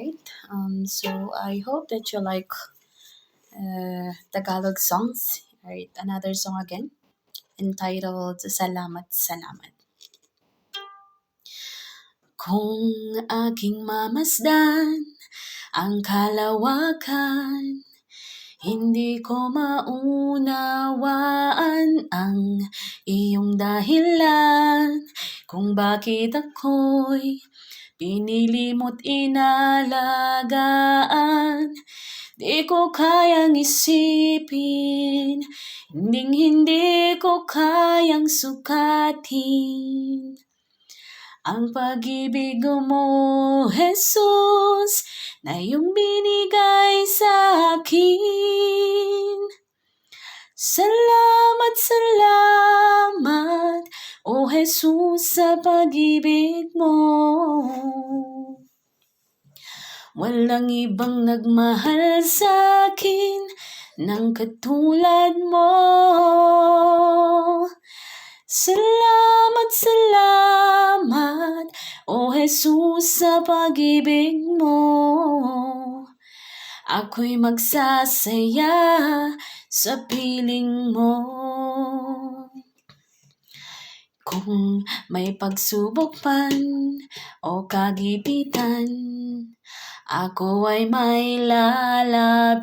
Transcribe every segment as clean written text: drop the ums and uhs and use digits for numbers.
right? So I hope that you like Tagalog songs. Right, another song again entitled Salamat Salamat. Kung aking mamasdan ang kalawakan, hindi ko maunawaan ang iyong dahilan kung bakit ako'y pinili mo't inalagaan. Di ko kayang isipin, hindi ko kayang sukatin ang pag-ibig mo, Jesus, na iyong binigay sa akin. Salamat, salamat, O Jesus, sa pag-ibig mo. Walang ibang nagmahal sa akin ng katulad mo. Salamat, salamat, O Jesus, sa pag-ibig mo. Ako'y magsasaya sa piling mo. Kung may pagsubok man o kagipitan, ako ay may lalapitan.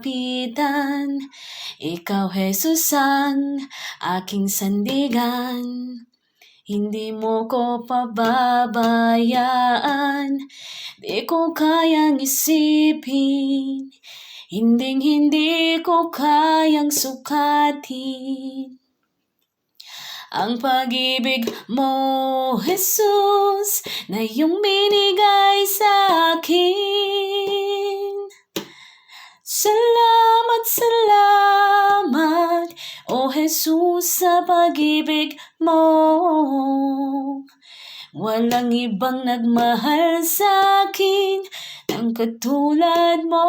Ikaw, Jesus, ang aking sandigan. Hindi mo ko pababayaan. Di ko kayang isipin, hindi ko kayang sukatin ang pag-ibig mo, Jesus, na iyong binigay sa akin. Salamat, salamat, O Jesus, sa pag-ibig mo. Walang ibang nagmahal sa akin ng katulad mo.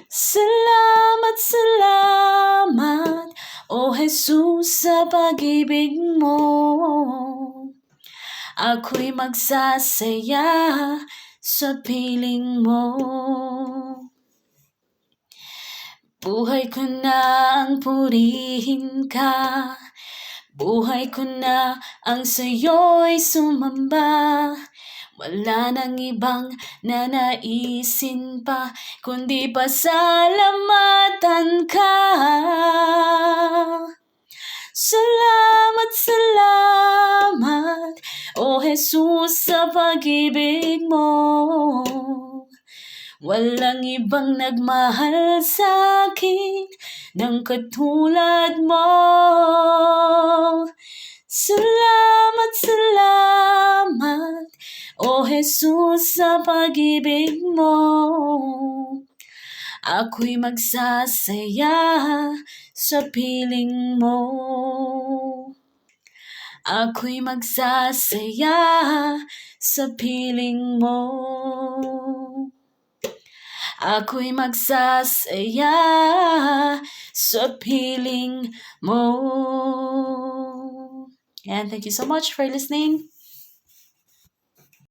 Salamat, salamat, O Jesus, sa pag-ibig mo. Ako'y magsasaya sa piling mo. Buhay ko na ang purihin ka. Buhay ko na ang sa'yo'y sumamba. Wala nang ibang nanaisin pa, kundi pasalamatan ka. Salamat, salamat, O Jesus, sa pag-ibig mo. Walang ibang nagmahal sa akin ng katulad mo. Salamat, salamat, O Jesus, sa pag-ibig mo. Ako'y magsasaya sa piling mo. Ako'y magsasaya sa piling mo. Ako'y magsasaya sa piling mo. And thank you so much for listening.